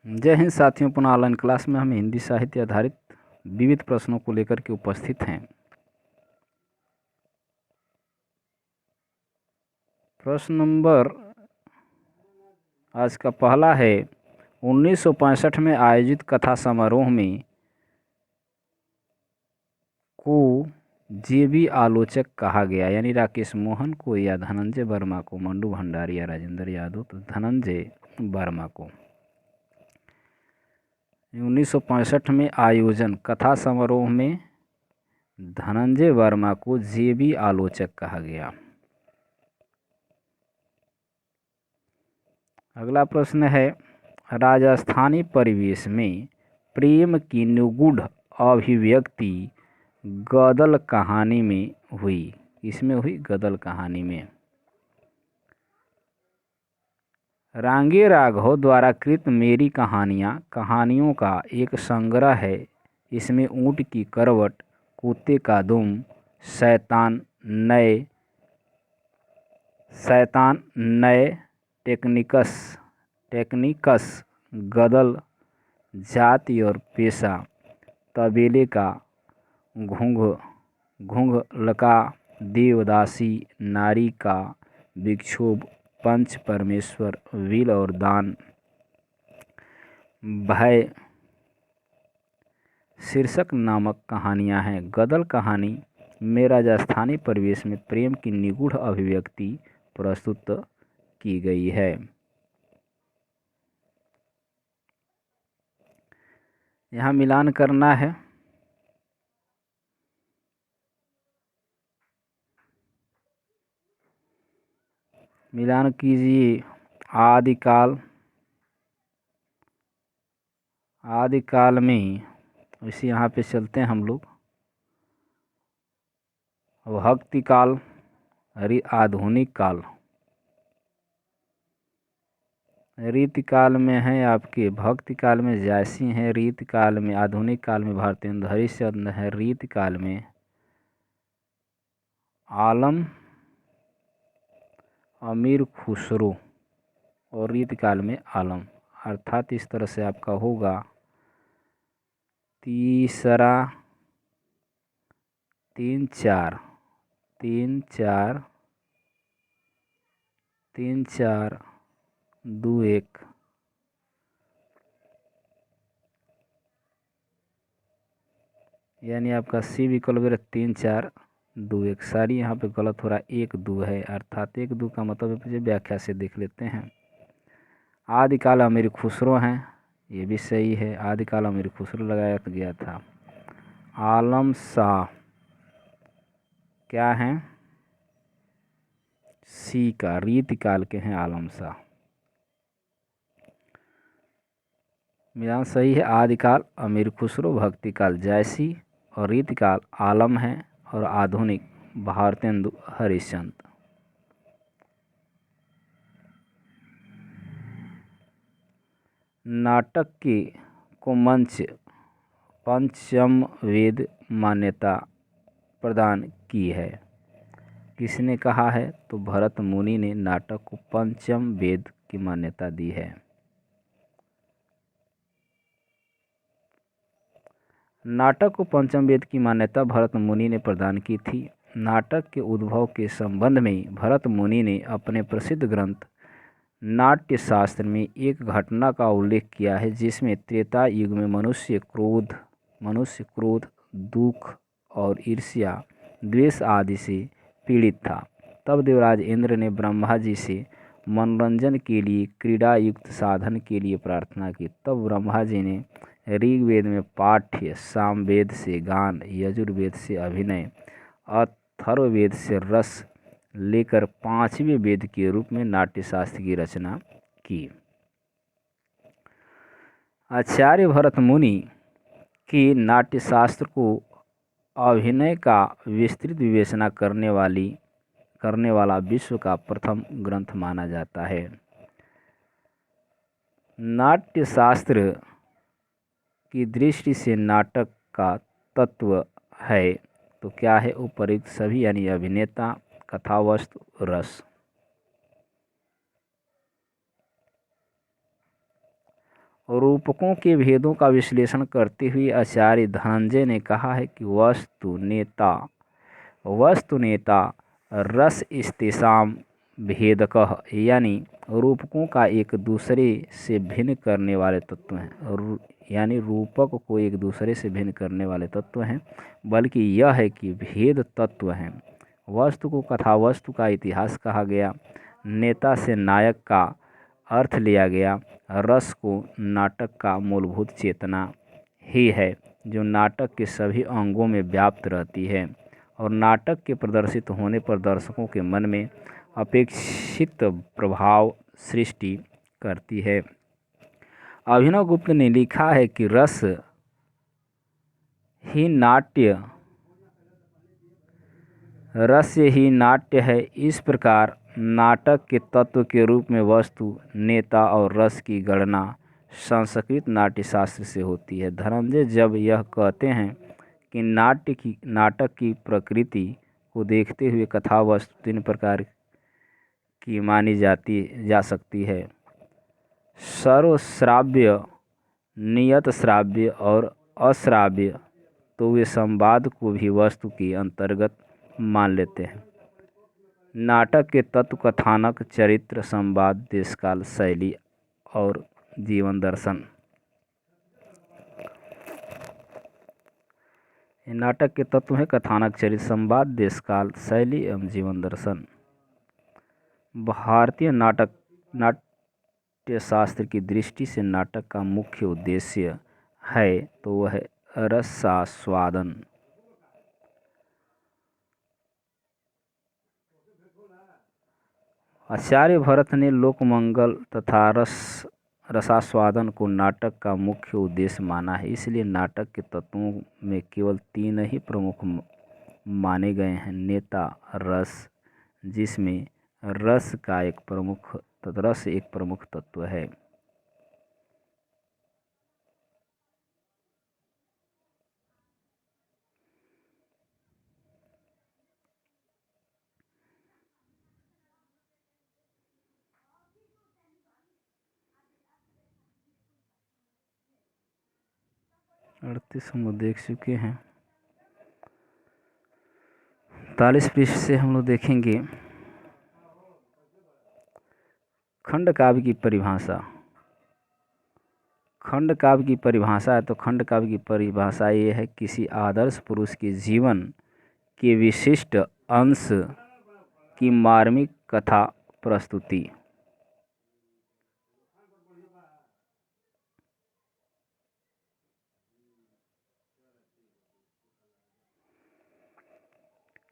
जय हिंद साथियों, पुनः ऑनलाइन क्लास में हम हिंदी साहित्य आधारित विविध प्रश्नों को लेकर के उपस्थित हैं। प्रश्न नंबर आज का पहला है, 1965 में आयोजित कथा समारोह में को जेबी आलोचक कहा गया, यानी राकेश मोहन को या धनंजय वर्मा को, मंडू भंडारी या राजेंद्र यादव। तो धनंजय वर्मा को। 1965 में आयोजन कथा समारोह में धनंजय वर्मा को जेबी आलोचक कहा गया। अगला प्रश्न है, राजस्थानी परिवेश में प्रेम की निगूढ़ अभिव्यक्ति गदल कहानी में हुई। इसमें हुई गदल कहानी में। रांगे राघव द्वारा कृत मेरी कहानियों का एक संग्रह है। इसमें ऊँट की करवट, कुत्ते का दुम, शैतान नए टेक्निकस, गदल, जाति और पेशा, तबेले का घुंघलका, देवदासी, नारी का विक्षोभ, पंच परमेश्वर, विल और दान, भय शीर्षक नामक कहानियां हैं। गदल कहानी में राजस्थानी परिवेश में प्रेम की निगूढ़ अभिव्यक्ति प्रस्तुत की गई है। यहाँ मिलान करना है। मिलान कीजिए। आदिकाल में इसी यहाँ पे चलते हैं हम लोग। भक्ति काल, आधुनिक काल। रीतिकाल में है आपके, भक्ति काल में जायसी हैं, रीतिकाल में, आधुनिक काल में भारतेंदु हरिश्चंद्र है, रीतिकाल में आलम अमीर खुसरो और रीतिकाल में आलम। अर्थात इस तरह से आपका होगा तीसरा 3 4 2 1। यानी आपका सी विकल्प 3 4 2 1। सारी यहाँ पे गलत हो रहा है, 1 2 है। अर्थात 1 2 का मतलब व्याख्या से देख लेते हैं। आदिकाल अमीर खुसरो हैं, ये भी सही है। आदिकाल अमीर खुसरो लगाया गया था। आलम शाह क्या हैं? सी का, रीतिकाल के हैं आलम शाह। मिलान सही है। आदिकाल अमीर खुसरो, भक्तिकाल जायसी और रीतिकाल आलम है और आधुनिक भारतेंदु हरिश्चंद्र। नाटक को पंचम वेद मान्यता प्रदान की है। किसने कहा है? तो भरत मुनि ने नाटक को पंचम वेद की मान्यता दी है। नाटक को पंचम वेद की मान्यता भरत मुनि ने प्रदान की थी। नाटक के उद्भव के संबंध में भरत मुनि ने अपने प्रसिद्ध ग्रंथ नाट्य शास्त्र में एक घटना का उल्लेख किया है, जिसमें त्रेता युग में मनुष्य क्रोध, दुख और ईर्ष्या, द्वेष आदि से पीड़ित था। तब देवराज इंद्र ने ब्रह्मा जी से मनोरंजन के लिए क्रीड़ा युक्त साधन के लिए प्रार्थना की। तब ब्रह्मा जी ने ऋग्वेद में पाठ्य, सामवेद से गान, यजुर्वेद से अभिनय, अथर्ववेद से रस लेकर 5वें वेद के रूप में नाट्यशास्त्र की रचना की। आचार्य भरत मुनि की नाट्यशास्त्र को अभिनय का विस्तृत विवेचना करने वाला विश्व का प्रथम ग्रंथ माना जाता है। नाट्यशास्त्र की दृष्टि से नाटक का तत्व है तो क्या है? उपरोक्त सभी, यानी अभिनेता, कथावस्तु, रस। रूपकों के भेदों का विश्लेषण करते हुए आचार्य धनंजय ने कहा है कि वस्तु नेता रस इस्तेसाम भेदकः, यानी रूपकों का एक दूसरे से भिन्न करने वाले तत्व हैं, यानी रूपक को एक दूसरे से भिन्न करने वाले तत्व हैं, बल्कि यह है कि भेद तत्व हैं। वस्तु को कथावस्तु का इतिहास कहा गया, नेता से नायक का अर्थ लिया गया, रस को नाटक का मूलभूत चेतना ही है जो नाटक के सभी अंगों में व्याप्त रहती है और नाटक के प्रदर्शित होने पर दर्शकों के मन में अपेक्षित प्रभाव सृष्टि करती है। अभिनव गुप्त ने लिखा है कि रस ही नाट्य है। इस प्रकार नाटक के तत्व के रूप में वस्तु, नेता और रस की गणना संस्कृत नाट्यशास्त्र से होती है। धनंजय जब यह कहते हैं कि नाटक की प्रकृति को देखते हुए कथा वस्तु 3 प्रकार की मानी जा सकती है: सर्वश्राव्य, नियत श्राव्य और अश्राव्य, तो वे संवाद को भी वस्तु के अंतर्गत मान लेते हैं। नाटक के तत्व कथानक, चरित्र, संवाद, देशकाल, शैली और जीवन दर्शन। नाटक के तत्व हैं कथानक, चरित्र, संवाद, देशकाल, शैली एवं जीवन दर्शन। भारतीय नाट्यशास्त्र की दृष्टि से नाटक का मुख्य उद्देश्य है तो वह है रसास्वादन। आचार्य भरत ने लोकमंगल तथा रसास्वादन को नाटक का मुख्य उद्देश्य माना है। इसलिए नाटक के तत्वों में केवल 3 ही प्रमुख माने गए हैं: नेता, रस, जिसमें रस एक प्रमुख तत्व है। हम लोग देख चुके हैं। 40 पृष्ठ से हम लोग देखेंगे खंड काव्य की परिभाषा। खंड काव्य की परिभाषा है तो खंड काव्य की परिभाषा ये है: किसी आदर्श पुरुष के जीवन के विशिष्ट अंश की मार्मिक कथा प्रस्तुति।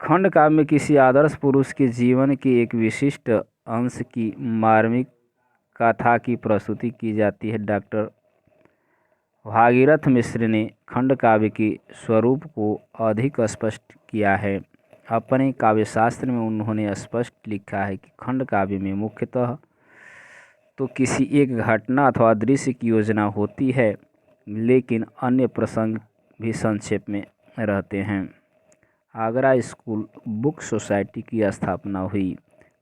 खंड काव्य में किसी आदर्श पुरुष के जीवन के एक विशिष्ट अंश की मार्मिक कथा की प्रस्तुति की जाती है। डॉक्टर भागीरथ मिश्र ने खंड काव्य के स्वरूप को अधिक स्पष्ट किया है। अपने काव्यशास्त्र में उन्होंने स्पष्ट लिखा है कि खंड काव्य में मुख्यतः तो किसी एक घटना अथवा दृश्य की योजना होती है, लेकिन अन्य प्रसंग भी संक्षेप में रहते हैं। आगरा स्कूल बुक सोसाइटी की स्थापना हुई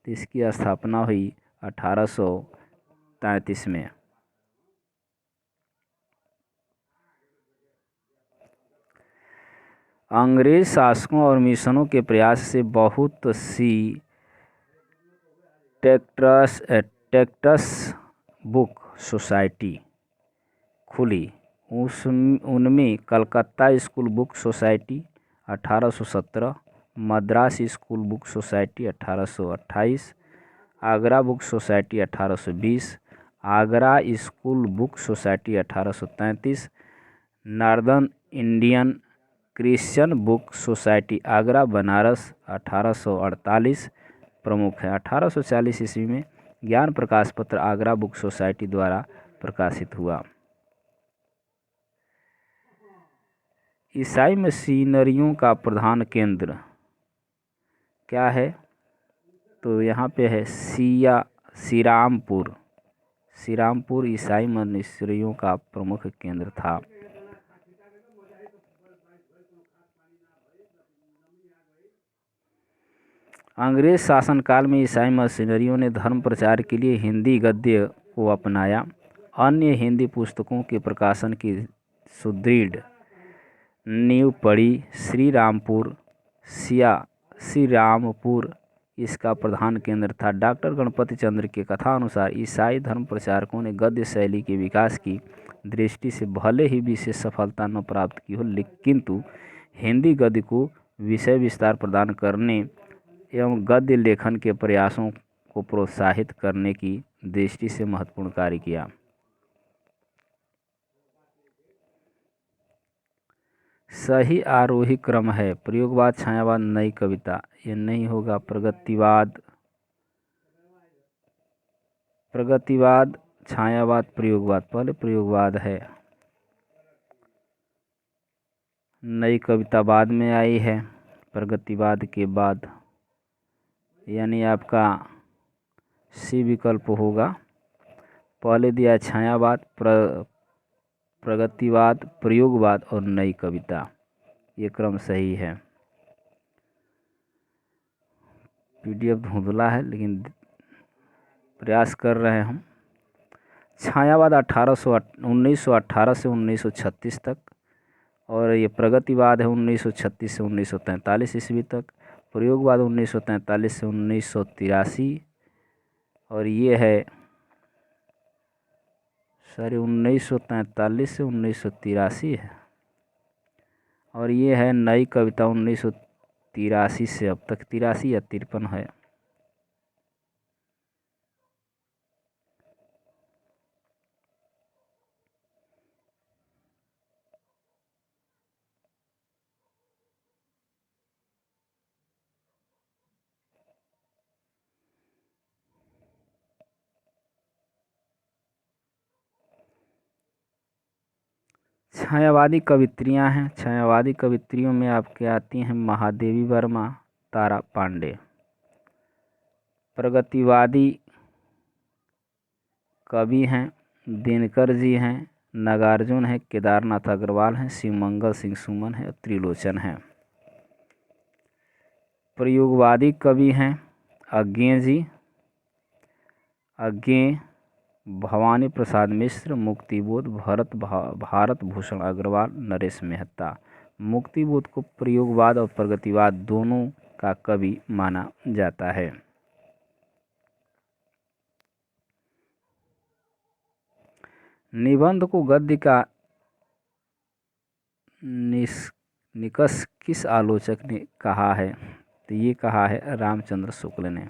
तो इसकी स्थापना हुई 1833 में। अंग्रेज शासकों और मिशनों के प्रयास से बहुत सी टेक्सट बुक सोसाइटी खुली। उनमें Calcutta school book society 1817, Madras school book society 1828, Agra book society 1820, Agra school book society 1833, northern Indian Christian book society Agra Banaras 1848 प्रमुख है। 1840 ईस्वी में ज्ञान प्रकाश पत्र आगरा बुक सोसाइटी द्वारा प्रकाशित हुआ। ईसाई मिशनरियों का प्रधान केंद्र क्या है तो यहाँ पे है श्रीरामपुर ईसाई मिशनरियों का प्रमुख केंद्र था। अंग्रेज शासनकाल में ईसाई मिशनरियों ने धर्म प्रचार के लिए हिंदी गद्य को अपनाया अन्य हिंदी पुस्तकों के प्रकाशन की सुदृढ़ नींव पड़ी। श्री रामपुर इसका प्रधान केंद्र था। डॉक्टर गणपति चंद्र के कथा अनुसार ईसाई धर्म प्रचारकों ने गद्य शैली के विकास की दृष्टि से भले ही विशेष सफलता न प्राप्त की हो, किंतु हिंदी गद्य को विषय विस्तार प्रदान करने एवं गद्य लेखन के प्रयासों को प्रोत्साहित करने की दृष्टि से महत्वपूर्ण कार्य किया। सही आरोही क्रम है प्रयोगवाद, छायावाद, नई कविता। ये नहीं होगा। प्रगतिवाद, छायावाद, प्रयोगवाद। पहले प्रयोगवाद है, नई कविता बाद में आई है प्रगतिवाद के बाद, यानी आपका सी विकल्प होगा। पहले दिया छायावाद, प्रगतिवाद, प्रयोगवाद और नई कविता। ये क्रम सही है। पीडीएफ धुंधला है लेकिन प्रयास कर रहे हैं हम। छायावाद 1918 से 1936 तक, और ये प्रगतिवाद है 1936 से 1943 ईस्वी तक। प्रयोगवाद 1943 से 1983, और ये है 1943 से 1983 है, और ये है नई कविता 1983 से अब तक, 83 या 53 है। छायावादी कवित्रियाँ हैं। छायावादी कवित्रियों में आपके आती हैं महादेवी वर्मा, तारा पांडे। प्रगतिवादी कवि हैं दिनकर जी हैं, नागार्जुन हैं, केदारनाथ अग्रवाल हैं, शिवमंगल सिंह सुमन हैं, त्रिलोचन हैं। प्रयोगवादी कवि हैं अज्ञे जी, भवानी प्रसाद मिश्र, मुक्तिबोध, भारत भूषण अग्रवाल, नरेश मेहता। मुक्तिबोध को प्रयोगवाद और प्रगतिवाद दोनों का कवि माना जाता है। निबंध को गद्य का निकष किस आलोचक ने कहा है? तो ये कहा है रामचंद्र शुक्ल ने।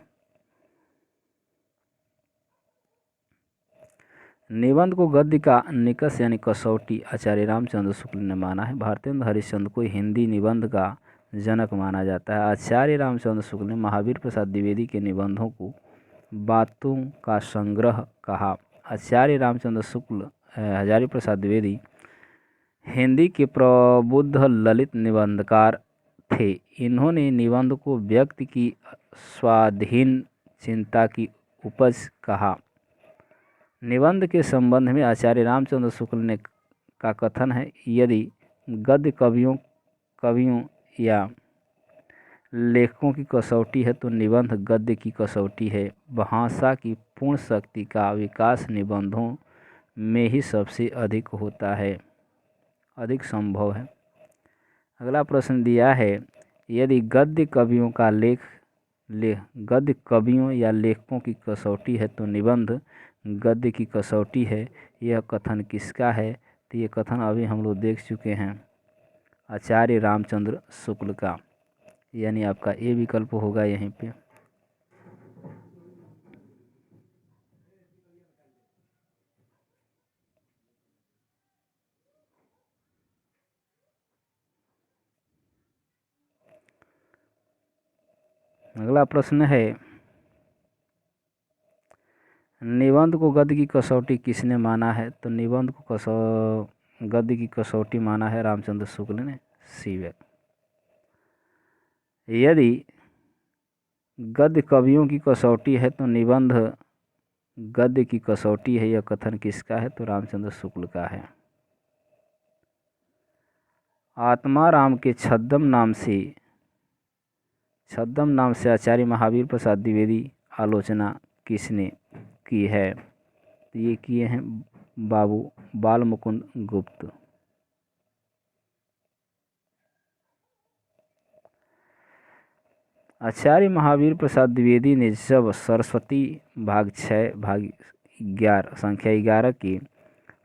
निबंध को गद्य का निकष यानी कसौटी आचार्य रामचंद्र शुक्ल ने माना है। भारतेंद्र हरिश्चंद्र को हिंदी निबंध का जनक माना जाता है। आचार्य रामचंद्र शुक्ल ने महावीर प्रसाद द्विवेदी के निबंधों को बातों का संग्रह कहा। आचार्य रामचंद्र शुक्ल हजारी प्रसाद द्विवेदी हिंदी के प्रबुद्ध ललित निबंधकार थे। इन्होंने निबंध को व्यक्ति की स्वाधीन चिंता की उपज कहा। निबंध के संबंध में आचार्य रामचंद्र शुक्ल ने का कथन है, यदि गद्य कवियों या लेखकों की कसौटी है तो निबंध गद्य की कसौटी है। भाषा की पूर्ण शक्ति का विकास निबंधों में ही सबसे अधिक होता है, अधिक संभव है। अगला प्रश्न दिया है, यदि गद्य कवियों या लेखकों की कसौटी है तो निबंध गद्य की कसौटी है। यह कथन किसका है? तो ये कथन अभी हम लोग देख चुके हैं, आचार्य रामचंद्र शुक्ल का, यानी आपका ए विकल्प होगा यहीं पे। अगला प्रश्न है, निबंध को गद्य की कसौटी किसने माना है? तो निबंध को गद्य की कसौटी माना है रामचंद्र शुक्ल ने। सीवे। यदि गद्य कवियों की कसौटी है तो निबंध गद्य की कसौटी है। यह कथन किसका है? तो रामचंद्र शुक्ल का है। आत्माराम के छद्म नाम से आचार्य महावीर प्रसाद द्विवेदी आलोचना किसने की है? तो ये किए हैं बाबू बाल मुकुंद गुप्त। आचार्य महावीर प्रसाद द्विवेदी ने जब सरस्वती भाग 6 भाग 11 संख्या 11 की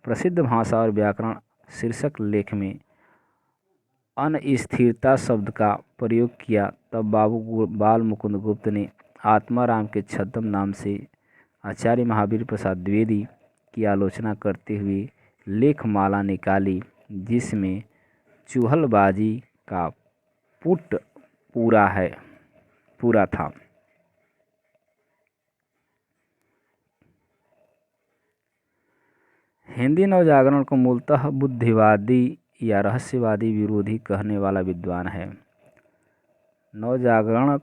प्रसिद्ध भाषा और व्याकरण शीर्षक लेख में अनस्थिरता शब्द का प्रयोग किया, तब बाबू बाल मुकुंद गुप्त ने आत्माराम के छद्म नाम से आचार्य महावीर प्रसाद द्विवेदी की आलोचना करते हुए लेखमाला निकाली, जिसमें चुहलबाजी का पुट पूरा था। हिंदी नवजागरण को मूलतः बुद्धिवादी या रहस्यवादी विरोधी कहने वाला विद्वान है। नवजागरण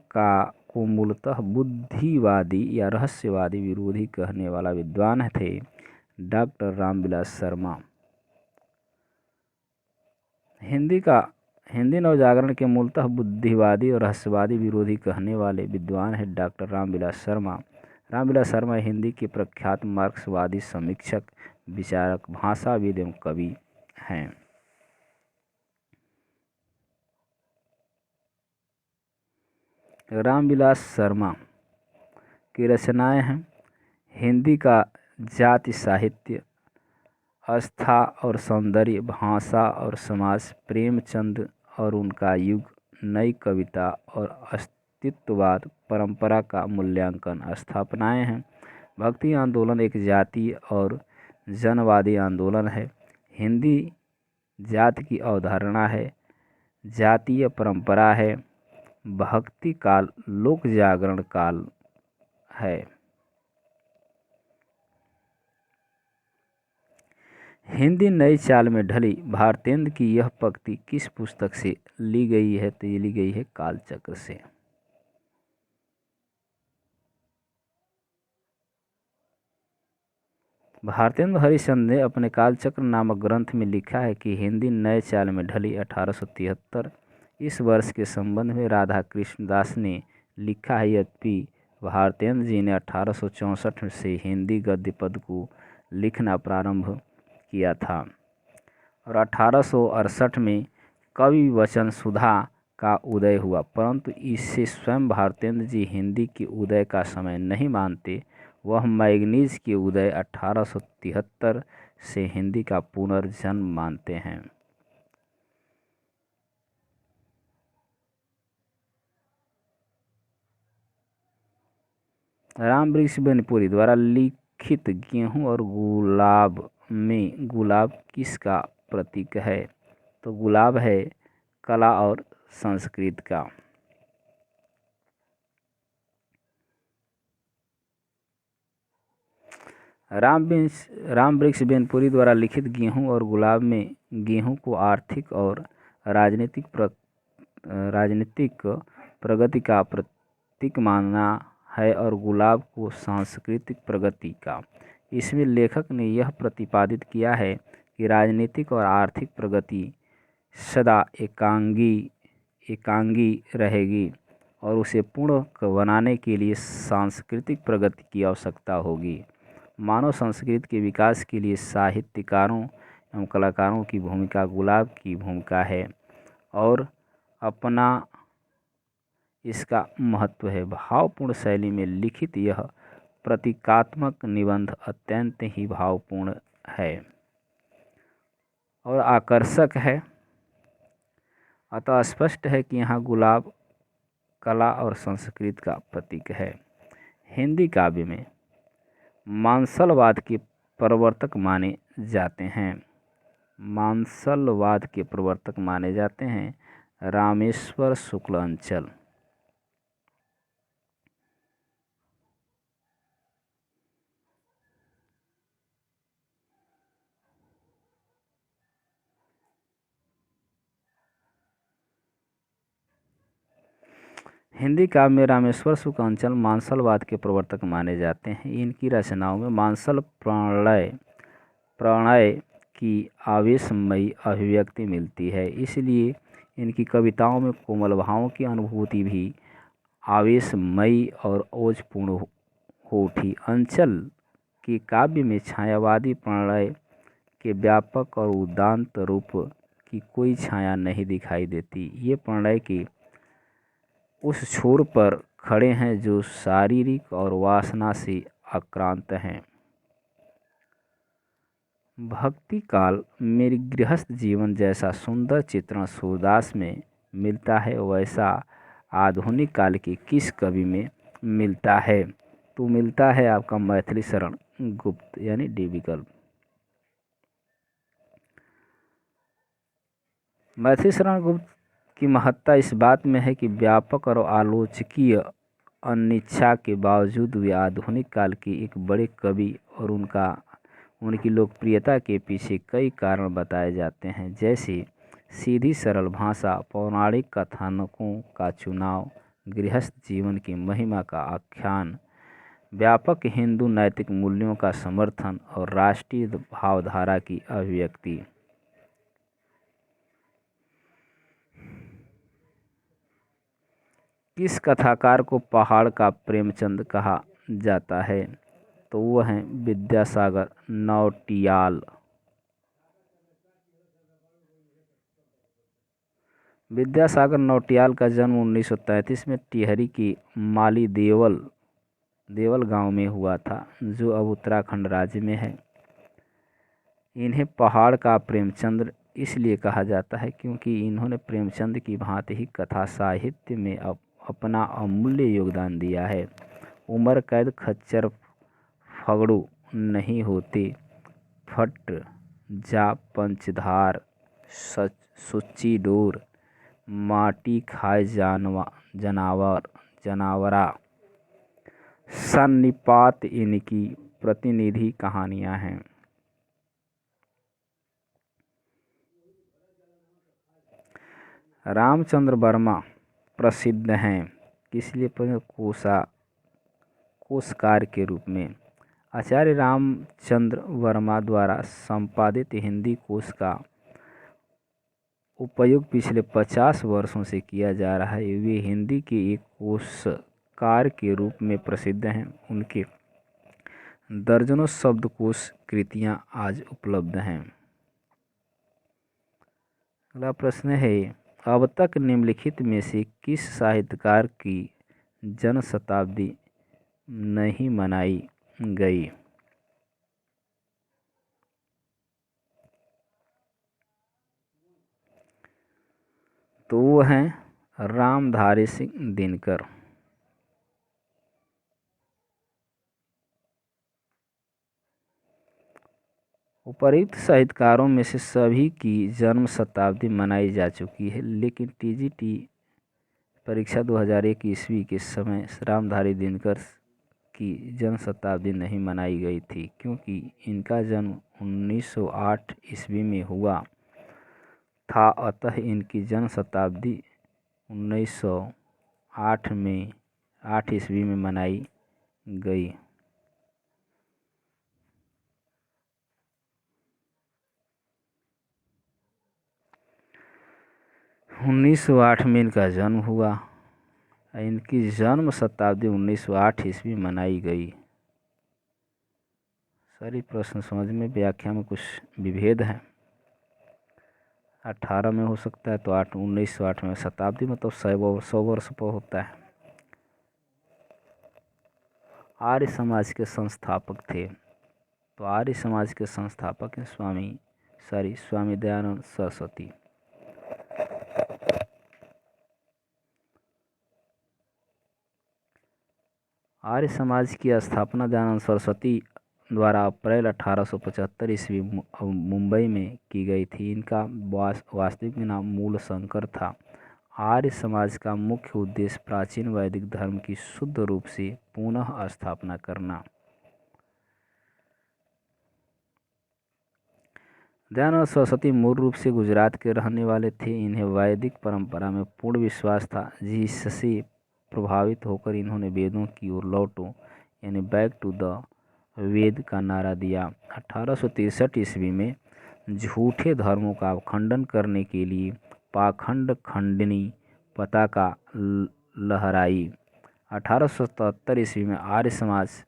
को मूलतः बुद्धिवादी या रहस्यवादी विरोधी कहने वाला विद्वान थे डॉक्टर रामविलास शर्मा। हिंदी नवजागरण के मूलतः बुद्धिवादी और रहस्यवादी विरोधी कहने वाले विद्वान है डॉक्टर रामविलास शर्मा। रामविलास शर्मा हिंदी के प्रख्यात मार्क्सवादी समीक्षक, विचारक, भाषाविद एवं कवि हैं। रामविलास शर्मा की रचनाएं हैं हिंदी का जाति साहित्य, आस्था और सौंदर्य, भाषा और समाज, प्रेमचंद और उनका युग, नई कविता और अस्तित्ववाद, परंपरा का मूल्यांकन, स्थापनाएं हैं। भक्ति आंदोलन एक जातीय और जनवादी आंदोलन है। हिंदी जाति की अवधारणा है, जातीय परंपरा है, भक्ति काल, लोक जागरण काल है। हिंदी नई चाल में ढली भारतेंद्र की यह पंक्ति किस पुस्तक से ली गई है? तो ये ली गई है कालचक्र से। भारतेंद्र हरिश्चंद्र ने अपने कालचक्र नामक ग्रंथ में लिखा है कि हिंदी नए चाल में ढली 1873 इस वर्ष के संबंध में राधा कृष्ण दास ने लिखा है। यद्यपि भारतेंद्र जी ने 1864 से हिंदी गद्य पद को लिखना प्रारंभ किया था और 1868 में कवि वचन सुधा का उदय हुआ, परंतु इससे स्वयं भारतेंद्र जी हिंदी के उदय का समय नहीं मानते। वह मैगनीज के उदय 1873 से हिंदी का पुनर्जन्म मानते हैं। रामवृक्ष बिनपुरी द्वारा लिखित गेहूं और गुलाब में गुलाब किसका प्रतीक है? तो गुलाब है कला और संस्कृत का। रामवृक्ष बिनपुरी द्वारा लिखित गेहूं और गुलाब में गेहूं को आर्थिक और राजनीतिक प्रगति का प्रतीक माना है और गुलाब को सांस्कृतिक प्रगति का। इसमें लेखक ने यह प्रतिपादित किया है कि राजनीतिक और आर्थिक प्रगति सदा एकांगी रहेगी और उसे पूर्ण बनाने के लिए सांस्कृतिक प्रगति की आवश्यकता होगी। मानव संस्कृति के विकास के लिए साहित्यकारों एवं कलाकारों की भूमिका गुलाब की भूमिका है और अपना इसका महत्व है। भावपूर्ण शैली में लिखित यह प्रतीकात्मक निबंध अत्यंत ही भावपूर्ण है और आकर्षक है। अतः स्पष्ट है कि यहाँ गुलाब कला और संस्कृति का प्रतीक है। हिंदी काव्य में मांसलवाद के प्रवर्तक माने जाते हैं रामेश्वर शुक्ल अंचल। हिंदी काव्य में रामेश्वर शुक्ल अंचल मांसलवाद के प्रवर्तक माने जाते हैं। इनकी रचनाओं में मांसल प्रणय की आवेशमयी अभिव्यक्ति मिलती है, इसलिए इनकी कविताओं में कोमल भावों की अनुभूति भी आवेशमयी और ओजपूर्ण हो उठी। अंचल के काव्य में छायावादी प्रणय के व्यापक और उदात्त रूप की कोई छाया नहीं दिखाई देती। ये प्रणय के उस छोर पर खड़े हैं जो शारीरिक और वासना से आक्रांत हैं। भक्ति काल मेरी गृहस्थ जीवन जैसा सुंदर चित्रण सूरदास में मिलता है, वैसा आधुनिक काल के किस कवि में मिलता है? तो मिलता है आपका मैथिली शरण गुप्त यानी डी विकल्प। मैथिली शरण गुप्त की महत्ता इस बात में है कि व्यापक और आलोचकीय अनिच्छा के बावजूद वे आधुनिक काल के एक बड़े कवि और उनकी लोकप्रियता के पीछे कई कारण बताए जाते हैं, जैसे सीधी सरल भाषा, पौराणिक कथानकों का चुनाव, गृहस्थ जीवन की महिमा का आख्यान, व्यापक हिंदू नैतिक मूल्यों का समर्थन और राष्ट्रीय भावधारा की अभिव्यक्ति। किस कथाकार को पहाड़ का प्रेमचंद कहा जाता है? तो वो हैं विद्यासागर नौटियाल। विद्यासागर नौटियाल का जन्म 1933 में टिहरी की माली देवल गांव में हुआ था, जो अब उत्तराखंड राज्य में है। इन्हें पहाड़ का प्रेमचंद इसलिए कहा जाता है क्योंकि इन्होंने प्रेमचंद की भांति ही कथा साहित्य में अपना अमूल्य योगदान दिया है। उमर कैद खच्चर फगड़ू नहीं होते, फट जा पंचधार, सुच्ची डोर, माटी खाए जानवरा, सन्निपात इनकी प्रतिनिधि कहानियां हैं। रामचंद्र वर्मा प्रसिद्ध हैं किस लिए? कोशकार के रूप में। आचार्य रामचंद्र वर्मा द्वारा संपादित हिंदी कोश का उपयोग पिछले 50 वर्षों से किया जा रहा है। वे हिंदी के एक कोशकार के रूप में प्रसिद्ध हैं। उनके दर्जनों शब्दकोश कृतियां आज उपलब्ध हैं। अगला प्रश्न है, अब तक निम्नलिखित में से किस साहित्यकार की जन्म शताब्दी नहीं मनाई गई? तो वो हैं रामधारी सिंह दिनकर। उपर्युक्त साहित्यकारों में से सभी की जन्म शताब्दी मनाई जा चुकी है, लेकिन टीजीटी परीक्षा 2001 ईस्वी के समय रामधारी दिनकर की जन्म शताब्दी नहीं मनाई गई थी, क्योंकि इनका जन्म 1908 ईस्वी में हुआ था। अतः इनकी जन्म शताब्दी 1908 ईस्वी में मनाई गई। 1908 में इनका जन्म हुआ। इनकी जन्म शताब्दी 1908 ईस्वी मनाई गई। सारी प्रश्न समझ में, व्याख्या में कुछ विभेद है। 18 में हो सकता है तो 1908 में। शताब्दी मतलब 100 वर्ष पर होता है। आर्य समाज के संस्थापक थे, तो आर्य समाज के संस्थापक हैं स्वामी दयानंद सरस्वती। आर्य समाज की स्थापना दयानंद सरस्वती द्वारा अप्रैल 1875 ईस्वी मुंबई में की गई थी। इनका वास्तविक नाम मूलशंकर था। आर्य समाज का मुख्य उद्देश्य प्राचीन वैदिक धर्म की शुद्ध रूप से पुनः स्थापना करना। दयानंद सरस्वती मूल रूप से गुजरात के रहने वाले थे। इन्हें वैदिक परंपरा में पूर्ण विश्वास था, जिससे प्रभावित होकर इन्होंने वेदों की ओर लौटो यानी बैक टू द वेद का नारा दिया। 1863 ईस्वी में झूठे धर्मों का खंडन करने के लिए पाखंड खंडनी पताका लहराई। 1877 ईस्वी में आर्य समाज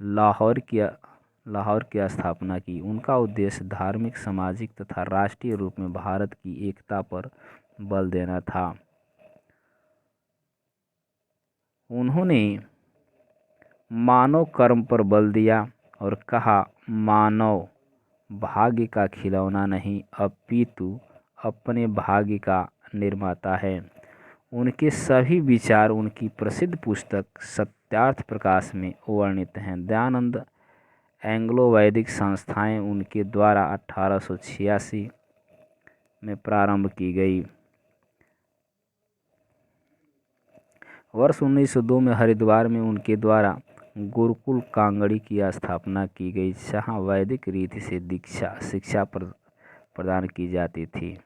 लाहौर की लाहौर की स्थापना की। उनका उद्देश्य धार्मिक, सामाजिक तथा राष्ट्रीय रूप में भारत की एकता पर बल देना था। उन्होंने मानव कर्म पर बल दिया और कहा, मानव भाग्य का खिलौना नहीं अपितु अपने भाग्य का निर्माता है। उनके सभी विचार उनकी प्रसिद्ध पुस्तक सत्यार्थ प्रकाश में वर्णित हैं। दयानंद एंग्लो वैदिक संस्थाएं उनके द्वारा 1886 में प्रारंभ की गई। वर्ष 1902 में हरिद्वार में उनके द्वारा गुरुकुल कांगड़ी की स्थापना की गई, जहाँ वैदिक रीति से शिक्षा प्रदान की जाती थी।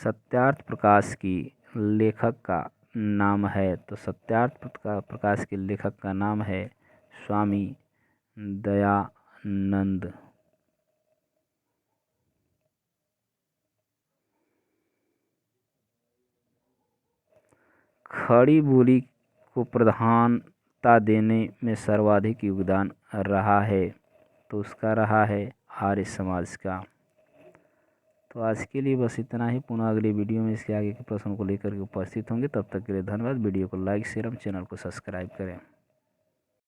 सत्यार्थ प्रकाश की लेखक का नाम है, तो सत्यार्थ प्रकाश के लेखक का नाम है स्वामी दयानंद। खड़ी बोली को प्रधानता देने में सर्वाधिक योगदान रहा है, तो उसका रहा है आर्य समाज का। तो आज के लिए बस इतना ही। पुनः अगली वीडियो में इसके आगे के प्रश्नों को लेकर के उपस्थित होंगे। तब तक के लिए धन्यवाद। वीडियो को लाइक, शेयर और चैनल को सब्सक्राइब करें।